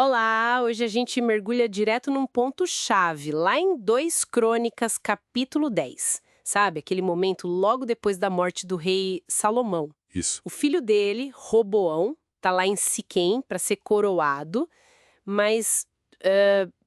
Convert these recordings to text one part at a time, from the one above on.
Olá, hoje a gente mergulha direto num ponto-chave, lá em 2 Crônicas, capítulo 10. Sabe, aquele momento logo depois da morte do rei Salomão. Isso. O filho dele, Roboão, tá lá em Siquém para ser coroado, mas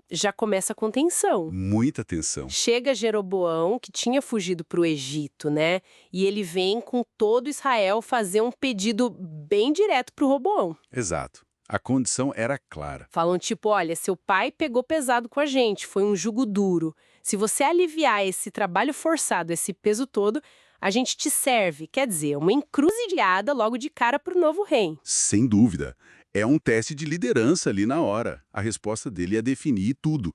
já começa com tensão. Muita atenção. Chega Jeroboão, que tinha fugido para o Egito, né? E ele vem com todo Israel fazer um pedido bem direto pro Roboão. Exato. A condição era clara. Falam tipo, olha, seu pai pegou pesado com a gente, foi um jugo duro. Se você aliviar esse trabalho forçado, esse peso todo, a gente te serve. Quer dizer, uma encruzilhada logo de cara pro novo rei. Sem dúvida. É um teste de liderança ali na hora. A resposta dele é definir tudo,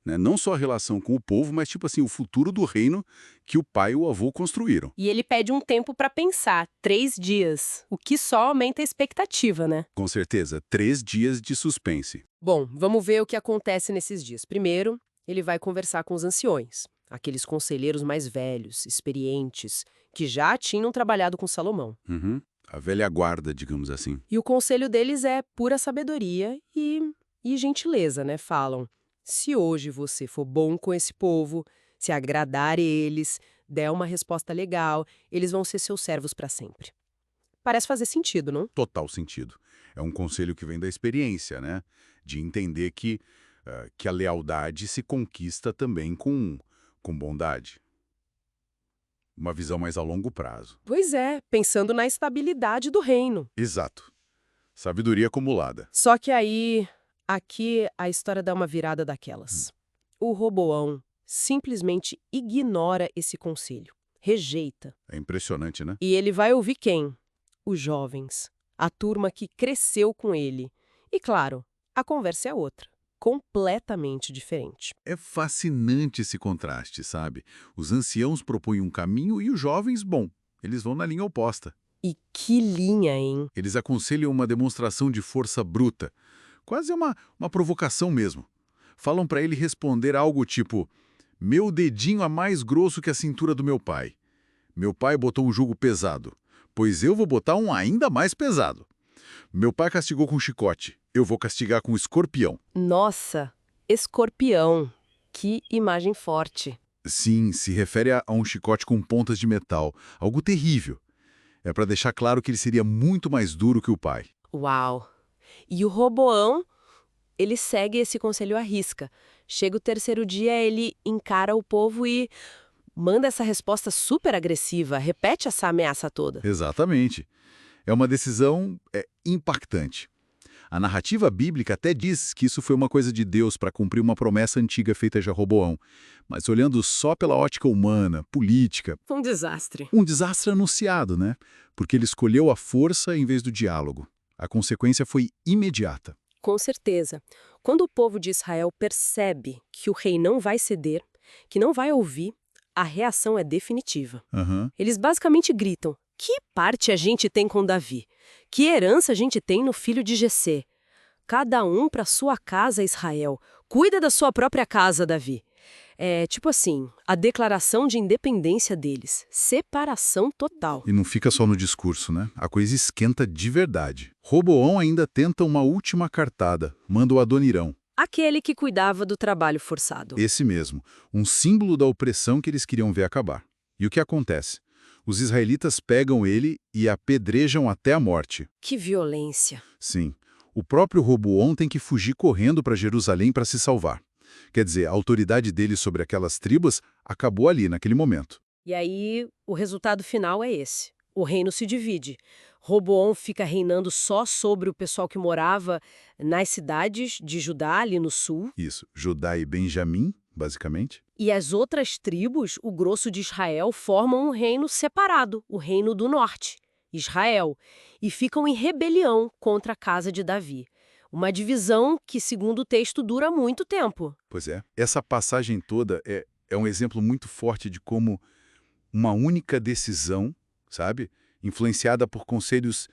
né? Não só a relação com o povo, mas tipo assim, o futuro do reino que o pai e o avô construíram. E ele pede um tempo pra pensar, 3 dias, o que só aumenta a expectativa, né? Com certeza, 3 dias de suspense. Bom, vamos ver o que acontece nesses dias. Primeiro, ele vai conversar com os anciões, aqueles conselheiros mais velhos, experientes, que já tinham trabalhado com Salomão. Uhum. A velha guarda, digamos assim. E o conselho deles é pura sabedoria e gentileza, né? Falam, se hoje você for bom com esse povo, se agradar eles, der uma resposta legal, eles vão ser seus servos para sempre. Parece fazer sentido, não? Total sentido. É um conselho que vem da experiência, né? De entender que a lealdade se conquista também com bondade. Uma visão mais a longo prazo. Pois é, pensando na estabilidade do reino. Exato. Sabedoria acumulada. Só que aí, aqui a história dá uma virada daquelas. O Roboão simplesmente ignora esse conselho, rejeita. É impressionante, né? E ele vai ouvir quem? Os jovens, a turma que cresceu com ele. E claro, a conversa é outra, completamente diferente. É fascinante esse contraste, sabe? Os anciãos propõem um caminho e os jovens, bom, eles vão na linha oposta. E que linha, hein? Eles aconselham uma demonstração de força bruta. Quase uma provocação mesmo. Falam para ele responder algo tipo: meu dedinho é mais grosso que a cintura do meu pai. Meu pai botou um jugo pesado, pois eu vou botar um ainda mais pesado. Meu pai castigou com chicote, eu vou castigar com escorpião. Nossa, escorpião. Que imagem forte. Sim, se refere a um chicote com pontas de metal, algo terrível. É para deixar claro que ele seria muito mais duro que o pai. Uau! E o Roboão, ele segue esse conselho à risca. Chega o terceiro dia, ele encara o povo e manda essa resposta super agressiva, repete essa ameaça toda. Exatamente. É uma decisão impactante. A narrativa bíblica até diz que isso foi uma coisa de Deus para cumprir uma promessa antiga feita a Jeroboão. Mas olhando só pela ótica humana, política, Foi um desastre. um desastre anunciado, né? Porque ele escolheu a força em vez do diálogo. A consequência foi imediata. Com certeza. Quando o povo de Israel percebe que o rei não vai ceder, que não vai ouvir, a reação é definitiva. Aham. Eles basicamente gritam: que parte a gente tem com Davi? Que herança a gente tem no filho de Jessé? Cada um para sua casa, Israel. Cuida da sua própria casa, Davi. É tipo assim, a declaração de independência deles. Separação total. E não fica só no discurso, né? A coisa esquenta de verdade. Roboão ainda tenta uma última cartada, manda o Adonirão. Aquele que cuidava do trabalho forçado. Esse mesmo, um símbolo da opressão que eles queriam ver acabar. E o que acontece? Os israelitas pegam ele e apedrejam até a morte. Que violência. Sim, o próprio Roboão tem que fugir correndo para Jerusalém para se salvar. Quer dizer, a autoridade dele sobre aquelas tribos acabou ali, naquele momento. E aí, o resultado final é esse. O reino se divide. Roboão fica reinando só sobre o pessoal que morava nas cidades de Judá, ali no sul. Isso, Judá e Benjamim, basicamente. E as outras tribos, o grosso de Israel, formam um reino separado, o reino do norte, Israel, e ficam em rebelião contra a casa de Davi. Uma divisão que, segundo o texto, dura muito tempo. Pois é. Essa passagem toda é um exemplo muito forte de como uma única decisão, sabe? Influenciada por conselhos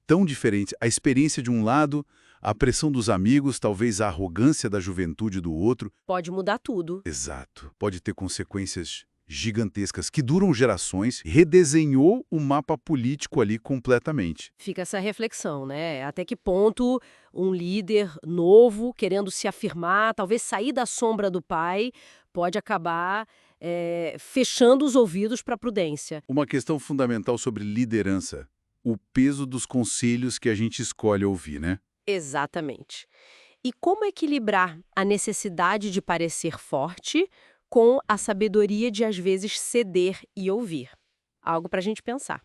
tão diferentes. A experiência de um lado, a pressão dos amigos, talvez a arrogância da juventude do outro. Pode mudar tudo. Exato. Pode ter consequências gigantescas, que duram gerações, redesenhou o mapa político ali completamente. Fica essa reflexão, né? Até que ponto um líder novo, querendo se afirmar, talvez sair da sombra do pai, pode acabar fechando os ouvidos para a prudência. Uma questão fundamental sobre liderança, o peso dos conselhos que a gente escolhe ouvir, né? Exatamente. E como equilibrar a necessidade de parecer forte com a sabedoria de, às vezes, ceder e ouvir? Algo para a gente pensar.